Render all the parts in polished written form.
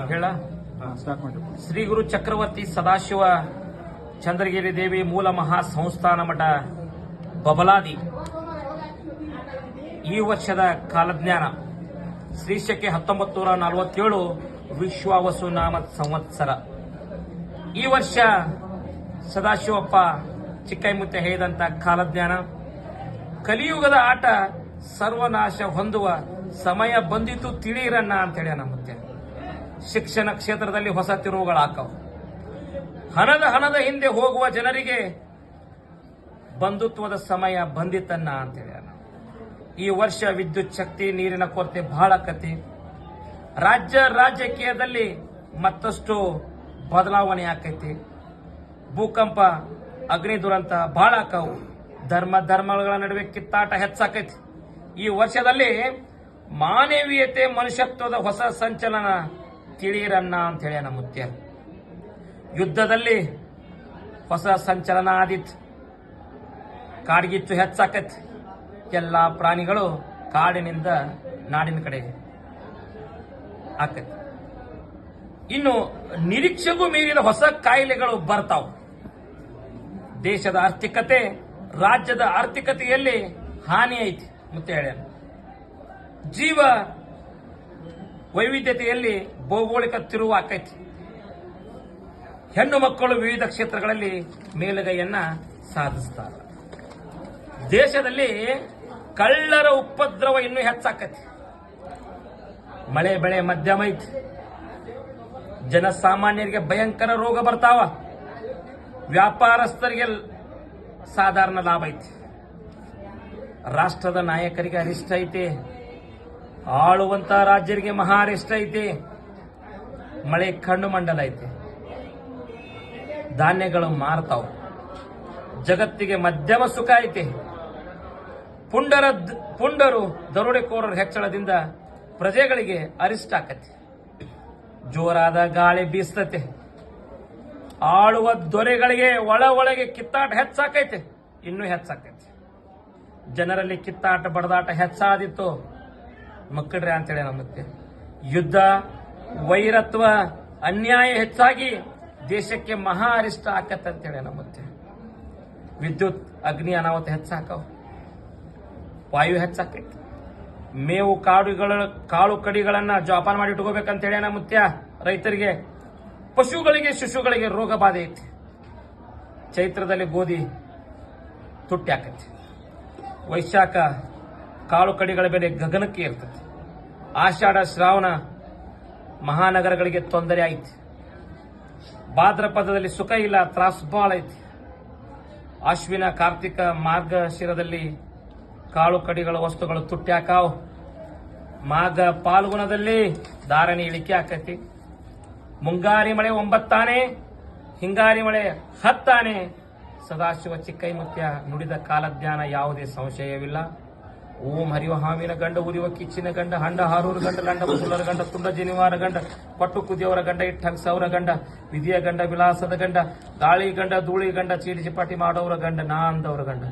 ಹೇಳ ಶ್ರೀ ಗುರು ಚಕ್ರವರ್ತಿ ಸದಾಶಿವ ಚಂದ್ರಗಿರಿ ದೇವಿ ಮೂಲ ಮಹಾ ಸಂಸ್ಥಾನ ಮಠ ಬಬಲಾದಿ ಈ ವರ್ಷದ ಕಾಲಜ್ಞಾನ ಶ್ರೀಶಕೆ 1947 ವಿಶ್ವಾವಸು ನಾಮ ಸಂವತ್ಸರ. ಈ ವರ್ಷ ಸದಾಶಿವಪ್ಪ ಚಿಕ್ಕೈಮುತ್ತೆ ಹೇಳಿದಂತ ಕಾಲಜ್ಞಾನ ಕಲಿಯುಗದ ಆಟ ಸರ್ವನಾಶ ಹೊಂದುವ ಸಮಯ ಬಂದಿತು ತಿಳಿಯಿರಣ್ಣ ಅಂತ ಹೇಳ್ಯಾನ. ಮತ್ತೆ ಶಿಕ್ಷಣ ಕ್ಷೇತ್ರದಲ್ಲಿ ಹೊಸ ತಿರುವುಗಳಾಕವು. ಹಣದ ಹಿಂದೆ ಹೋಗುವ ಜನರಿಗೆ ಬಂಧುತ್ವದ ಸಮಯ ಬಂದಿತನ್ನ ಅಂತ ಹೇಳ್ಯಾನ. ಈ ವರ್ಷ ವಿದ್ಯುತ್ ಶಕ್ತಿ ನೀರಿನ ಕೊರತೆ ಬಹಳ ಕತಿ. ರಾಜಕೀಯದಲ್ಲಿ ಮತ್ತಷ್ಟು ಬದಲಾವಣೆ ಆಕೈತಿ. ಭೂಕಂಪ ಅಗ್ನಿ ದುರಂತ ಬಹಳ ಆಕವು. ಧರ್ಮಗಳ ನಡುವೆ ಕಿತ್ತಾಟ ಹೆಚ್ಚಾಕೈತಿ. ಈ ವರ್ಷದಲ್ಲಿ ಮಾನವೀಯತೆ ಮನುಷ್ಯತ್ವದ ಹೊಸ ಸಂಚಲನ ತಿಳಿಯಿರನ್ನ ಅಂತ ಹೇಳ್ಯಾನ ಮುತ್ಯ. ಯುದ್ಧದಲ್ಲಿ ಹೊಸ ಸಂಚಲನ ಆದಿತ್ತು. ಕಾಡ್ಗಿಚ್ಚು ಹೆಚ್ಚಾಕೈತಿ. ಎಲ್ಲಾ ಪ್ರಾಣಿಗಳು ಕಾಡಿನಿಂದ ನಾಡಿನ ಕಡೆ ಆಕೈತಿ. ಇನ್ನು ನಿರೀಕ್ಷೆಗೂ ಮೀರಿದ ಹೊಸ ಕಾಯಿಲೆಗಳು ಬರ್ತಾವ. ದೇಶದ ಆರ್ಥಿಕತೆ ರಾಜ್ಯದ ಆರ್ಥಿಕತೆಯಲ್ಲಿ ಹಾನಿ ಐತಿ ಮತ್ತೆ ಹೇಳ್ಯಾನ. ಜೀವ ವೈವಿಧ್ಯತೆಯಲ್ಲಿ ಭೌಗೋಳಿಕ ತಿರುವು ಆಕೈತಿ. ಹೆಣ್ಣು ಮಕ್ಕಳು ವಿವಿಧ ಕ್ಷೇತ್ರಗಳಲ್ಲಿ ಮೇಲುಗೈಯನ್ನ ಸಾಧಿಸ್ತಾರೆ. ದೇಶದಲ್ಲಿ ಕಳ್ಳರ ಉಪದ್ರವ ಇನ್ನೂ ಹೆಚ್ಚಾಕೈತಿ. ಮಳೆ ಬೆಳೆ ಮಧ್ಯಮ ಐತಿ. ಜನಸಾಮಾನ್ಯರಿಗೆ ಭಯಂಕರ ರೋಗ ಬರ್ತಾವ. ವ್ಯಾಪಾರಸ್ಥರಿಗೆ ಸಾಧಾರಣ ಲಾಭ ಐತಿ. ರಾಷ್ಟ್ರದ ನಾಯಕರಿಗೆ ಅರಿಷ್ಟ ಐತಿ. ಆಳುವಂತ ರಾಜ್ಯರಿಗೆ ಮಹಾ ಅರಿಷ್ಟ ಐತಿ. ಮಳೆ ಕಣ್ಣು ಮಂಡಲ ಐತಿ. ಧಾನ್ಯಗಳು ಮಾರ್ತಾವ. ಜಗತ್ತಿಗೆ ಮಧ್ಯಮ ಸುಖ ಐತಿ. ಪುಂಡರು ದರೋಡೆಕೋರರ ಹೆಚ್ಚಳದಿಂದ ಪ್ರಜೆಗಳಿಗೆ ಅರಿಷ್ಟ ಆಕತಿ. ಜೋರಾದ ಗಾಳಿ ಬೀಸ್ತತೆ. ಆಳುವ ದೊರೆಗಳಿಗೆ ಒಳಗೆ ಕಿತ್ತಾಟ ಹೆಚ್ಚಾಕೈತೆ. ಇನ್ನೂ ಹೆಚ್ಚಾಕೈತಿ. ಜನರಲ್ಲಿ ಕಿತ್ತಾಟ ಬಡದಾಟ ಹೆಚ್ಚಾದಿತ್ತು. ಮಕ್ಕಳ್ರೆ ಅಂತೇಳಿ ನಮ್ಮತ್ತೆ ಯುದ್ಧ ವೈರತ್ವ ಅನ್ಯಾಯ ಹೆಚ್ಚಾಗಿ ದೇಶಕ್ಕೆ ಮಹಾ ಅರಿಷ್ಟ ಆಕತ್ತೆ ಅಂತೇಳಿ ನಮ್ಮತ್ತೆ. ವಿದ್ಯುತ್ ಅಗ್ನಿ ಅನಾಹುತ ಹೆಚ್ಚಾಕವು. ವಾಯು ಹೆಚ್ಚಾಕೈತಿ. ಮೇವು ಕಾಳು ಕಡಿಗಳನ್ನ ಜೋಪಾನ ಮಾಡಿ ಇಟ್ಕೋಬೇಕಂತ ಹೇಳಿ ಮುತ್ಯ ರೈತರಿಗೆ. ಪಶುಗಳಿಗೆ ಶಿಶುಗಳಿಗೆ ರೋಗ ಬಾಧೆ ಐತಿ. ಚೈತ್ರದಲ್ಲಿ ಗೋಧಿ ತುಟ್ಟಿ ಆಕೈತಿ. ವೈಶಾಖ ಕಾಳು ಕಡಿಗಳ ಬೆಲೆ ಗಗನಕ್ಕೆ ಇರ್ತದೆ. ಆಷಾಢ ಶ್ರಾವಣ ಮಹಾನಗರಗಳಿಗೆ ತೊಂದರೆ ಐತಿ. ಭಾದ್ರಪದದಲ್ಲಿ ಸುಖ ಇಲ್ಲ, ತ್ರಾಸು ಬಾಳ ಐತಿ. ಅಶ್ವಿನ ಕಾರ್ತಿಕ ಮಾರ್ಗಶಿರದಲ್ಲಿ ಕಾಳು ಕಡಿಗಳ ವಸ್ತುಗಳು ತುಟ್ಟಿ ಹಾಕಾವ್. ಮಾಘ ಪಾಲ್ಗುಣದಲ್ಲಿ ಧಾರಣೆ ಇಳಿಕೆ ಆಕೈತಿ. ಮುಂಗಾರಿ ಮಳೆ 9 ಆನೆ, ಹಿಂಗಾರಿ ಮಳೆ 10 ಆನೆ. ಸದಾಶಿವ ಚಿಕ್ಕೈಮುತ್ಯ ನುಡಿದ ಕಾಲಜ್ಞಾನ ಯಾವುದೇ ಸಂಶಯವಿಲ್ಲ. ಓಂ ಹರಿವ ಹಾವಿನ ಗಂಡ, ಉರಿವ ಕಿಚ್ಚಿನ ಗಂಡ, ಹಂಡ ಹಾರೂರು ಗಂಡ, ಲಂಡ ಮುಸುಲರ ಗಂಡ, ತುಂಡ ಜನಿವಾರ ಗಂಡ, ಪಟ್ಟು ಕುದಿಯವರ ಗಂಡ, ಇಟ್ಟಂಗ್ಸವರ ಗಂಡ, ವಿಧಿಯ ಗಂಡ, ವಿಲಾಸದ ಗಂಡ, ಗಾಳಿ ಗಂಡ, ಧೂಳಿ ಗಂಡ, ಚೀಡಿಸಿಪಾಟಿ ಮಾಡೋರ ಗಂಡ, ನಾಂದವರ ಗಂಡ,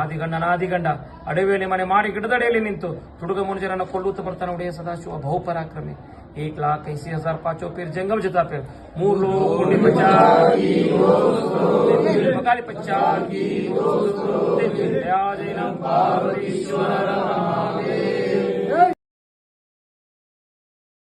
ಆದಿಗಂಡ ನಾದಿಗಂಡ, ಅಡವಿಯಲ್ಲಿ ಮನೆ ಮಾಡಿ ಗಿಡದಡೆಯಲ್ಲಿ ನಿಂತು ತುಡುಗ ಮುನುಜರನ್ನು ಕೊಲ್ಲುತ್ತ ಬರ್ತಾನೆ ಒಡೆಯ ಸದಾಶಿವ ಬಹುಪರಾಕ್ರಮಿ. 1,80,000 पांचों पीर जंगम जता पे 3 लोग कुंडी पचार की